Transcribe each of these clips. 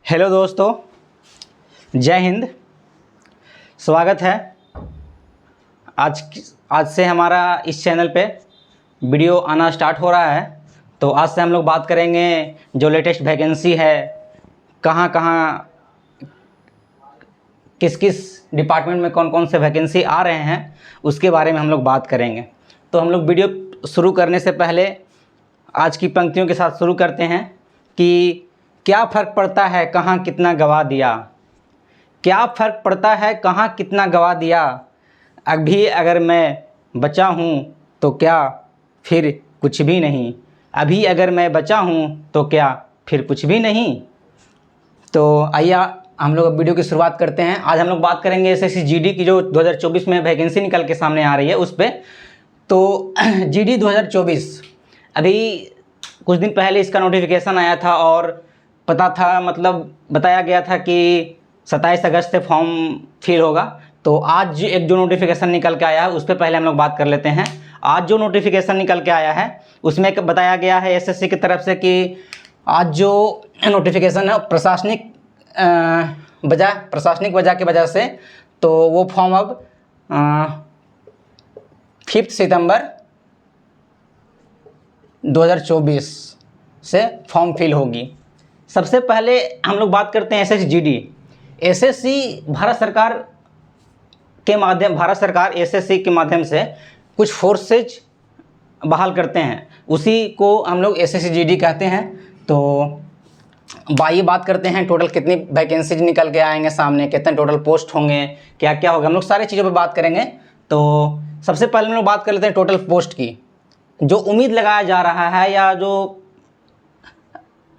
Hello दोस्तों, जय हिंद। स्वागत है। आज से हमारा इस चैनल पे वीडियो आना स्टार्ट हो रहा है। तो आज से हम लोग बात करेंगे जो लेटेस्ट वैकेंसी है, कहाँ कहाँ किस किस डिपार्टमेंट में कौन कौन से वैकेंसी आ रहे हैं, उसके बारे में हम लोग बात करेंगे। तो हम लोग वीडियो शुरू करने से पहले आज की पंक्तियों के साथ शुरू करते हैं कि क्या फ़र्क पड़ता है कहाँ कितना गवा दिया। क्या फ़र्क पड़ता है कहाँ कितना गवा दिया। अभी अगर मैं बचा हूँ तो क्या फिर कुछ भी नहीं। अभी अगर मैं बचा हूँ तो क्या फिर कुछ भी नहीं। तो आइए हम लोग अब वीडियो की शुरुआत करते हैं। आज हम लोग बात करेंगे एसएससी जीडी की जो 2024 में वैकेंसी निकल के सामने आ रही है उस पर। तो जीडी 2024 अभी कुछ दिन पहले इसका नोटिफिकेशन आया था और पता था, मतलब बताया गया था कि 27 अगस्त से फॉर्म फिल होगा। तो आज एक जो नोटिफिकेशन निकल के आया है उस पर पहले हम लोग बात कर लेते हैं। आज जो नोटिफिकेशन निकल के आया है उसमें बताया गया है एसएससी की तरफ से कि आज जो नोटिफिकेशन है प्रशासनिक वजह की वजह से तो वो फॉर्म अब 5 सितंबर 2024 से फॉर्म फिल होगी। सबसे पहले हम लोग बात करते हैं एसएससी जीडी। एसएससी भारत सरकार एसएससी के माध्यम से कुछ फोर्सेज बहाल करते हैं, उसी को हम लोग एसएससी जीडी कहते हैं। तो आइए बात करते हैं टोटल कितनी वैकेंसीज निकल के आएंगे सामने, कितने टोटल पोस्ट होंगे, क्या क्या होगा, हम लोग सारी चीज़ों पे बात करेंगे। तो सबसे पहले हम लोग बात कर लेते हैं टोटल पोस्ट की। जो उम्मीद लगाया जा रहा है या जो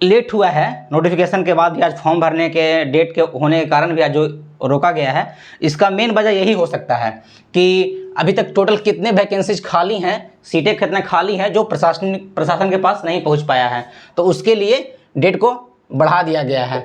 लेट हुआ है नोटिफिकेशन के बाद भी, आज फॉर्म भरने के डेट के होने के कारण भी आज जो रोका गया है, इसका मेन वजह यही हो सकता है कि अभी तक टोटल कितने वैकेंसीज खाली हैं, सीटें कितने खाली हैं जो प्रशासन के पास नहीं पहुंच पाया है। तो उसके लिए डेट को बढ़ा दिया गया है।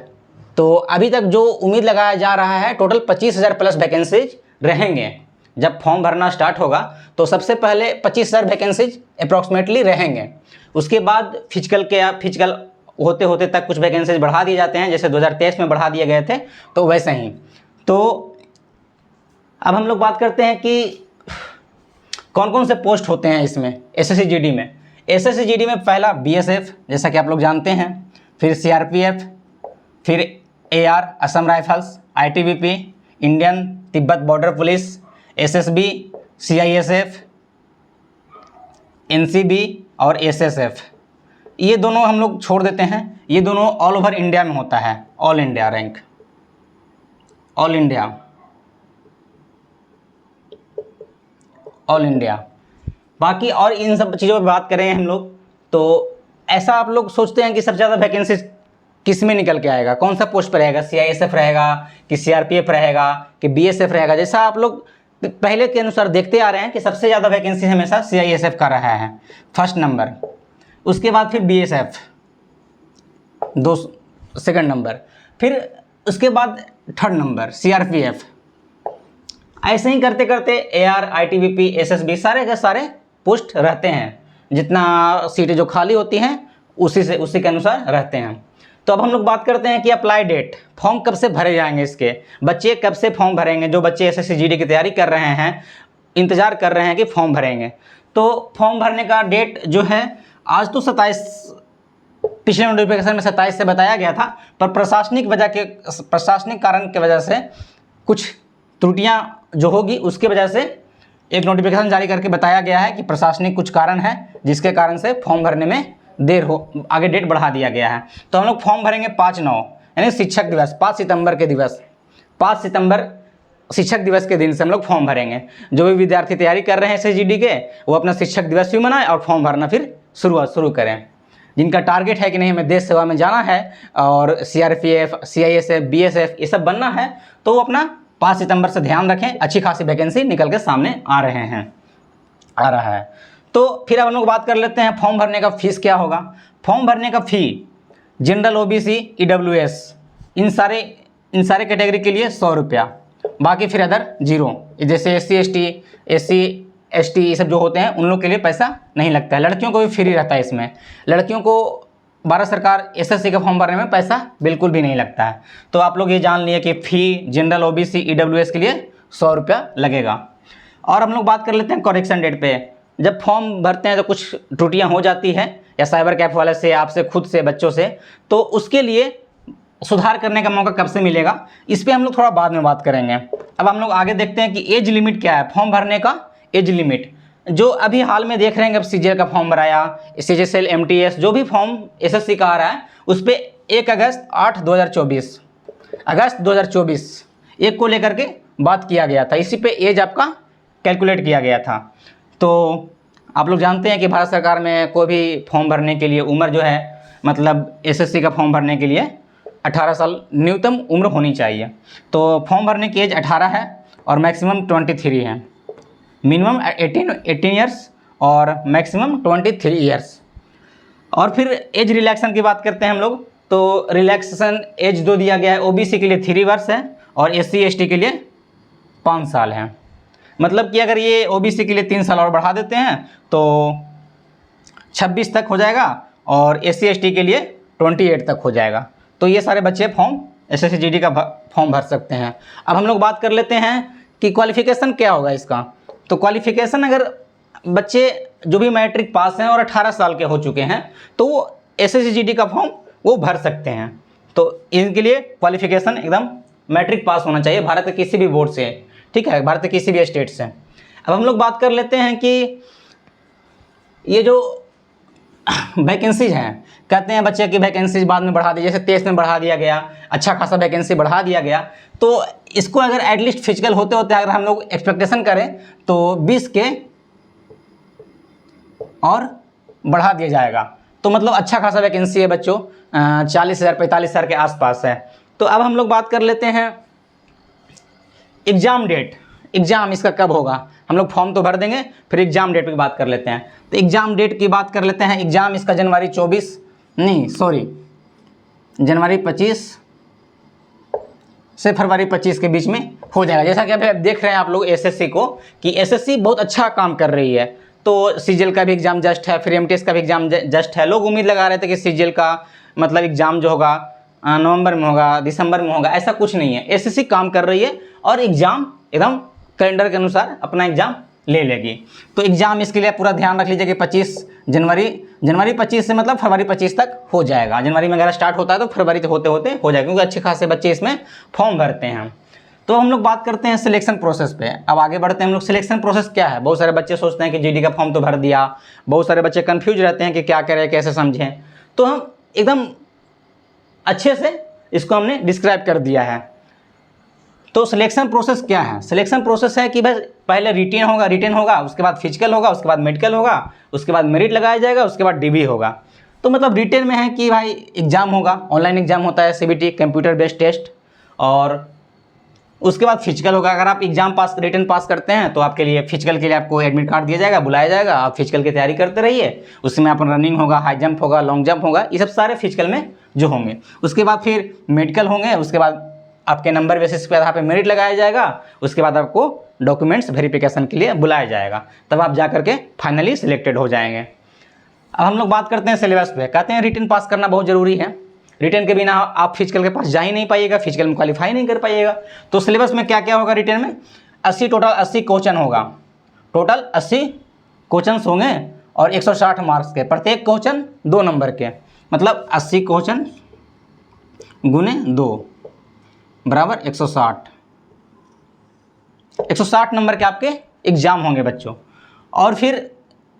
तो अभी तक जो उम्मीद लगाया जा रहा है टोटल 25,000 प्लस वैकेंसीज रहेंगे। जब फॉर्म भरना स्टार्ट होगा तो सबसे पहले 25,000 वैकेंसीज अप्रॉक्सीमेटली रहेंगे। उसके बाद फिजिकल होते होते तक कुछ वैकेंसीज बढ़ा दिए जाते हैं, जैसे 2023 में बढ़ा दिए गए थे, तो वैसे ही। तो अब हम लोग बात करते हैं कि कौन कौन से पोस्ट होते हैं इसमें एसएससी जीडी में। एसएससी जीडी में पहला बीएसएफ, जैसा कि आप लोग जानते हैं, फिर सीआरपीएफ, फिर AR Assam rifles, ITBP Indian Tibet border police, SSB, CISF, NCB और एसएसएफ। ये दोनों हम लोग छोड़ देते हैं, ये दोनों ऑल ओवर इंडिया में होता है, all India rank, all India. बाकी और इन सब चीज़ों पर बात करें हम लोग तो ऐसा आप लोग सोचते हैं कि सबसे ज़्यादा वैकेंसी किस में निकल के आएगा, कौन सा पोस्ट पर रहेगा, सीआईएसएफ रहेगा कि सीआरपीएफ रहेगा कि बीएसएफ रहेगा। जैसा आप लोग पहले के अनुसार देखते आ रहे हैं कि सबसे ज़्यादा वैकेंसी हमेशा सीआईएसएफ का रहा है, फर्स्ट नंबर। उसके बाद फिर बीएसएफ सेकंड नंबर, फिर उसके बाद थर्ड नंबर सीआरपीएफ। ऐसे ही करते करते एआर, आईटीबीपी, एसएसबी सारे के सारे पोस्ट रहते हैं। जितना सीटें जो खाली होती हैं उसी के अनुसार रहते हैं। तो अब हम लोग बात करते हैं कि अप्लाई डेट, फॉर्म कब से भरे जाएंगे, इसके बच्चे कब से फॉर्म भरेंगे। जो बच्चे एसएससी जीडी की तैयारी कर रहे हैं, इंतज़ार कर रहे हैं कि फॉर्म भरेंगे, तो फॉर्म भरने का डेट जो है आज तो 27, पिछले नोटिफिकेशन में 27 से बताया गया था, पर प्रशासनिक कारण की वजह से कुछ त्रुटियां जो होगी उसके वजह से एक नोटिफिकेशन जारी करके बताया गया है कि प्रशासनिक कुछ कारण है जिसके कारण से फॉर्म भरने में देर हो, आगे डेट बढ़ा दिया गया है। तो हम लोग फॉर्म भरेंगे 5/9 यानी शिक्षक दिवस, 5 सितंबर शिक्षक दिवस के दिन से हम लोग फॉर्म भरेंगे। जो भी विद्यार्थी तैयारी कर रहे हैं एसएससी जीडी के, वो अपना शिक्षक दिवस भी मनाएं और फॉर्म भरना फिर शुरू करें। जिनका टारगेट है कि नहीं हमें देश सेवा में जाना है और सीआरपीएफ, सीआईएसएफ, बीएसएफ ये सब बनना है, तो वो अपना 5 सितंबर से ध्यान रखें। अच्छी खासी वैकेंसी निकल के सामने आ रहा है। तो फिर अब हम लोग बात कर लेते हैं फॉर्म भरने का फीस क्या होगा। फॉर्म भरने का फ़ी जनरल, ओबीसी, ईडब्ल्यूएस इन सारे कैटेगरी के लिए 100 रुपया, बाकी फिर अदर 0। जैसे एससी एसटी ये सब जो होते हैं उन लोग के लिए पैसा नहीं लगता है। लड़कियों को भी फ्री रहता है इसमें। लड़कियों को भारत सरकार एसएससी का फॉर्म भरने में पैसा बिल्कुल भी नहीं लगता है। तो आप लोग ये जान लिए कि फ़ी जनरल ओबीसी ईडब्ल्यूएस के लिए 100 रुपया लगेगा। और हम लोग बात कर लेते हैं करेक्शन डेट पे। जब फॉर्म भरते हैं तो कुछ त्रुटियां हो जाती हैं, या साइबर कैफ वाले से, आपसे खुद से, बच्चों से, तो उसके लिए सुधार करने का मौका कब से मिलेगा, इस पर हम लोग थोड़ा बाद में बात करेंगे। अब हम लोग आगे देखते हैं कि एज लिमिट क्या है, फॉर्म भरने का एज लिमिट। जो अभी हाल में देख रहे हैं, अब सीजीएल का फॉर्म भराया, सीजीएल एमटीएस जो भी फॉर्म एसएससी का आ रहा है, उस पर 1 अगस्त 2024 एक को लेकर के बात किया गया था। इसी पे एज आपका कैलकुलेट किया गया था। तो आप लोग जानते हैं कि भारत सरकार में कोई भी फॉर्म भरने के लिए उम्र जो है, मतलब एसएससी का फॉर्म भरने के लिए 18 साल न्यूनतम उम्र होनी चाहिए। तो फॉर्म भरने की एज 18 है और मैक्सिमम 23 है। मिनिमम 18 ईयर्स और मैक्सिमम 23 ईयर्स। और फिर एज रिलैक्सेशन की बात करते हैं हम लोग, तो रिलैक्सेशन एज जो दिया गया है, ओबीसी के लिए 3 वर्ष है और एससी एसटी के लिए 5 साल है। मतलब कि अगर ये ओबीसी के लिए 3 साल और बढ़ा देते हैं तो 26 तक हो जाएगा और एससी एसटी के लिए 28 तक हो जाएगा। तो ये सारे बच्चे फॉर्म एसएससी जीडी का फॉर्म भर सकते हैं। अब हम लोग बात कर लेते हैं कि क्वालिफिकेशन क्या होगा इसका। तो क्वालिफिकेशन, अगर बच्चे जो भी मैट्रिक पास हैं और 18 साल के हो चुके हैं तो वो एसएससी जीडी का फॉर्म वो भर सकते हैं। तो इनके लिए क्वालिफिकेशन एकदम मैट्रिक पास होना चाहिए भारत के किसी भी बोर्ड से, ठीक है, भारत के किसी भी स्टेट से। अब हम लोग बात कर लेते हैं कि ये जो वैकेंसीज हैं, कहते हैं बच्चे की वैकेंसीज बाद में बढ़ा दी, जैसे 23 में बढ़ा दिया गया, अच्छा खासा वैकेंसी बढ़ा दिया गया। तो इसको अगर एटलीस्ट फिजिकल होते होते अगर हम लोग एक्सपेक्टेशन करें तो 20 के और बढ़ा दिया जाएगा। तो मतलब अच्छा खासा वैकेंसी है बच्चों, 40,000 45,000 के आसपास है। तो अब हम लोग बात कर लेते हैं एग्ज़ाम डेट। एग्ज़ाम इसका कब होगा, हम लोग फॉर्म तो भर देंगे, फिर एग्ज़ाम डेट की बात कर लेते हैं। तो एग्ज़ाम डेट की बात कर लेते हैं। एग्ज़ाम इसका जनवरी 25 से फरवरी 25 के बीच में हो जाएगा। जैसा कि अभी देख रहे हैं आप लोग एसएससी को, कि एसएससी बहुत अच्छा काम कर रही है। तो सीजीएल का भी एग्ज़ाम जस्ट है, फिर एमटीएस का भी एग्ज़ाम जस्ट है। लोग उम्मीद लगा रहे थे कि सीजीएल का मतलब एग्ज़ाम जो होगा नवंबर में होगा, दिसंबर में होगा, ऐसा कुछ नहीं है। एसएससी काम कर रही है और एग्ज़ाम एकदम कैलेंडर के अनुसार अपना एग्ज़ाम ले लेगी। तो एग्ज़ाम इसके लिए पूरा ध्यान रख लीजिए कि 25 जनवरी 25 से मतलब फरवरी 25 तक हो जाएगा। जनवरी में अगर स्टार्ट होता है तो फरवरी होते होते हो जाएगा, क्योंकि अच्छे खासे बच्चे इसमें फॉर्म भरते हैं। तो हम लोग बात करते हैं सिलेक्शन प्रोसेस पे। अब आगे बढ़ते हैं हम लोग। सिलेक्शन प्रोसेस क्या है, बहुत सारे बच्चे सोचते हैं कि जीडी का फॉर्म तो भर दिया, बहुत सारे बच्चे कन्फ्यूज रहते हैं कि क्या करें, कैसे समझें। तो हम एकदम अच्छे से इसको हमने डिस्क्राइब कर दिया है। तो सिलेक्शन प्रोसेस क्या है, सिलेक्शन प्रोसेस है कि बस पहले रिटेन होगा, उसके बाद फिजिकल होगा, उसके बाद मेडिकल होगा, उसके बाद मेरिट लगाया जाएगा, उसके बाद डीबी होगा। तो मतलब रिटेन में है कि भाई एग्ज़ाम होगा, ऑनलाइन एग्ज़ाम होता है, सीबीटी कंप्यूटर बेस्ड टेस्ट, और उसके बाद फिजिकल होगा। अगर आप एग्जाम रिटन पास करते हैं तो आपके लिए फिजिकल के लिए आपको एडमिट कार्ड दिया जाएगा, बुलाया जाएगा, आप फिजिकल की तैयारी करते रहिए। उसमें आप रनिंग होगा, हाई जंप होगा, लॉन्ग जंप होगा, ये सब सारे फिजिकल में जो होंगे। उसके बाद फिर मेडिकल होंगे, उसके बाद आपके नंबर बेसिस पे आधार पे मेरिट लगाया जाएगा। उसके बाद आपको डॉक्यूमेंट्स वेरिफिकेशन के लिए बुलाया जाएगा, तब आप जा करके फाइनली सिलेक्टेड हो जाएंगे। अब हम लोग बात करते हैं सिलेबस पे। कहते हैं रिटन पास करना बहुत ज़रूरी है, रिटन के बिना आप फिजिकल के पास जा ही नहीं पाइएगा, फिजिकल में क्वालिफाई नहीं कर पाइएगा। तो सिलेबस में क्या क्या होगा रिटन में, टोटल 80 क्वेश्चन होगा, टोटल 80 क्वेश्चन होंगे और 160 मार्क्स के, प्रत्येक क्वेश्चन 2 नंबर के, मतलब 80 क्वेश्चन गुने 2 बराबर 160 नंबर के आपके एग्जाम होंगे बच्चों। और फिर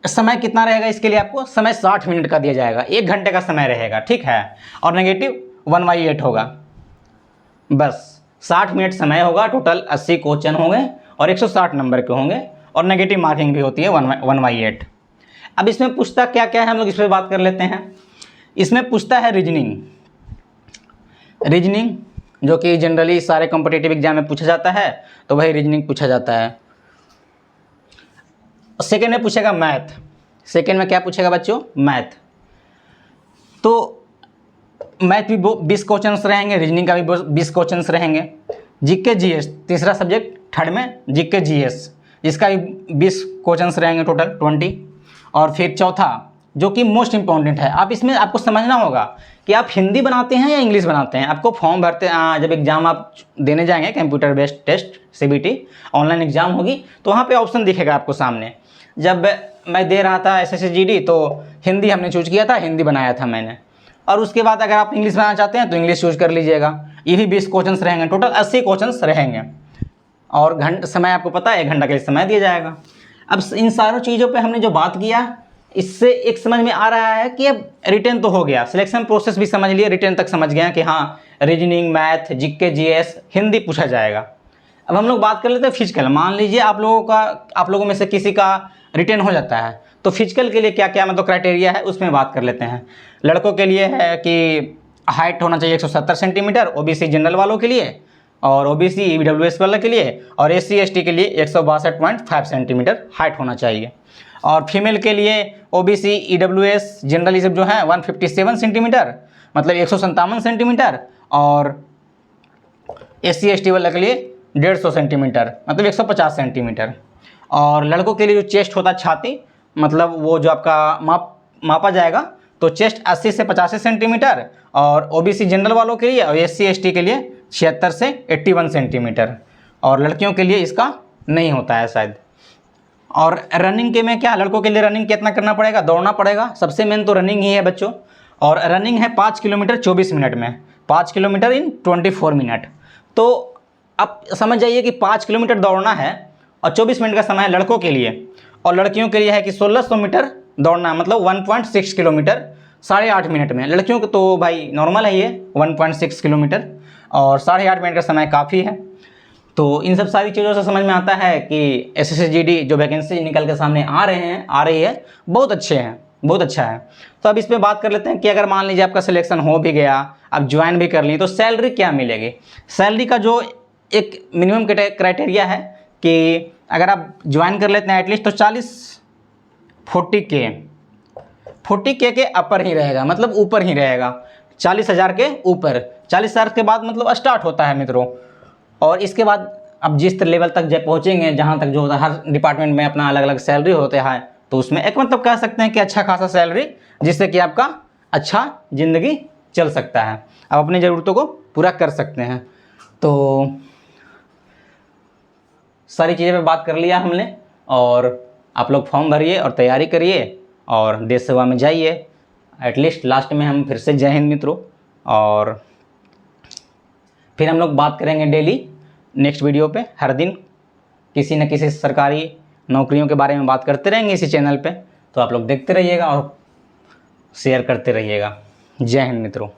समय कितना रहेगा इसके लिए, आपको समय 60 मिनट का दिया जाएगा, 1 घंटे का समय रहेगा, ठीक है। और नेगेटिव 1/8 होगा, बस 60 मिनट समय होगा। टोटल 80 क्वेश्चन होंगे और 160 नंबर के होंगे, और नेगेटिव मार्किंग भी होती है 1/8। अब इसमें पूछता क्या क्या है, हम लोग इस पर बात कर लेते हैं। इसमें पूछता है रीजनिंग, जो कि जनरली सारे कॉम्पिटिटिव एग्जाम में पूछा जाता है, तो वही रीजनिंग पूछा जाता है। सेकेंड में पूछेगा मैथ। सेकेंड में क्या पूछेगा बच्चों, मैथ। तो मैथ भी 20 क्वेश्चंस रहेंगे, रीजनिंग का भी 20 क्वेश्चंस रहेंगे। जीके जीएस तीसरा सब्जेक्ट, थर्ड में जीके जीएस, जिसका भी 20 क्वेश्चंस रहेंगे टोटल 20। और फिर चौथा जो कि मोस्ट इंपॉर्टेंट है। आप इसमें आपको समझना होगा कि आप हिंदी बनाते हैं या इंग्लिश बनाते हैं। आपको फॉर्म भरते जब एग्ज़ाम आप देने जाएंगे, computer based test CBT online exam होगी, तो वहाँ पे ऑप्शन दिखेगा आपको सामने। जब मैं दे रहा था SSC GD तो हिंदी हमने चूज किया था, हिंदी बनाया था मैंने। और उसके बाद अगर आप इंग्लिश बनाना चाहते हैं तो इंग्लिश चूज कर लीजिएगा। ये भी 20 क्वेश्चन रहेंगे, टोटल 80 क्वेश्चन रहेंगे। और समय आपको पता है 1 घंटा के लिए समय दिया जाएगा। अब इन सारों चीज़ों पे हमने जो बात किया, इससे एक समझ में आ रहा है कि अब रिटर्न तो हो गया, सिलेक्शन प्रोसेस भी समझ लिए, रिटर्न तक समझ गए कि हाँ reasoning, math, GK GS Hindi पूछा जाएगा। अब हम लोग बात कर लेते हैं फिजिकल। मान लीजिए आप लोगों में से किसी का रिटर्न हो जाता है, तो फिजिकल के लिए क्या क्या मतलब क्राइटेरिया है उसमें बात कर लेते हैं। लड़कों के लिए है कि हाइट होना चाहिए 170 सेंटीमीटर OBC जनरल वालों के लिए, और OBC EWS वाले के लिए, और SC ST के लिए 162.5 सेंटीमीटर हाइट होना चाहिए। और फीमेल के लिए OBC EWS जनरल ये सब जो है 157 सेंटीमीटर मतलब 157 सेंटीमीटर, और SC ST वाले के लिए 150 सेंटीमीटर मतलब 150 सेंटीमीटर। और लड़कों के लिए जो चेस्ट होता है, छाती, मतलब वो जो आपका मापा जाएगा, तो चेस्ट 80 से 85 सेंटीमीटर, और OBC जनरल वालों के लिए और SC ST के लिए 76 से 81 सेंटीमीटर। और लड़कियों के लिए इसका नहीं होता है शायद। और रनिंग के में क्या, लड़कों के लिए रनिंग कितना करना पड़ेगा, दौड़ना पड़ेगा, सबसे मेन तो रनिंग ही है बच्चों। और रनिंग है 5 किलोमीटर 24 मिनट में, 5 किलोमीटर इन 24 मिनट। तो आप समझ जाइए कि 5 किलोमीटर दौड़ना है और 24 मिनट का समय है लड़कों के लिए, और लड़कियों के लिए है कि 1600 मीटर दौड़ना, मतलब 1.6 किलोमीटर 8.5 मिनट में। लड़कियों को तो भाई नॉर्मल है ये 1.6 किलोमीटर, और 8.5 मिनट का समय काफ़ी है। तो इन सब सारी चीज़ों से समझ में आता है कि SSC GD जो वैकेंसी निकल के सामने आ रही है, बहुत अच्छे हैं, बहुत अच्छा है। तो अब इस पर बात कर लेते हैं कि अगर मान लीजिए आपका सिलेक्शन हो भी गया, आप ज्वाइन भी कर ली, तो सैलरी क्या मिलेगी। सैलरी का जो एक मिनिमम क्राइटेरिया है कि अगर आप ज्वाइन कर लेते हैं एटलीस्ट, तो 40K के अपर ही रहेगा, मतलब ऊपर ही रहेगा, 40,000 के ऊपर। 40,000 के बाद मतलब स्टार्ट होता है मित्रों। और इसके बाद अब जिस लेवल तक जब पहुँचेंगे, जहाँ तक जो होता है, हर डिपार्टमेंट में अपना अलग अलग सैलरी होता है, तो उसमें एक मतलब कह सकते हैं कि अच्छा खासा सैलरी, जिससे कि आपका अच्छा ज़िंदगी चल सकता है, आप अपनी ज़रूरतों को पूरा कर सकते हैं। तो सारी चीज़ें पे बात कर लिया हमने, और आप लोग फॉर्म भरिए और तैयारी करिए और देश सेवा में जाइए। एटलीस्ट लास्ट में हम फिर से जय हिंद मित्रों, और फिर हम लोग बात करेंगे डेली नेक्स्ट वीडियो पे। हर दिन किसी न किसी सरकारी नौकरियों के बारे में बात करते रहेंगे इसी चैनल पे, तो आप लोग देखते रहिएगा और शेयर करते रहिएगा। जय हिंद मित्रों।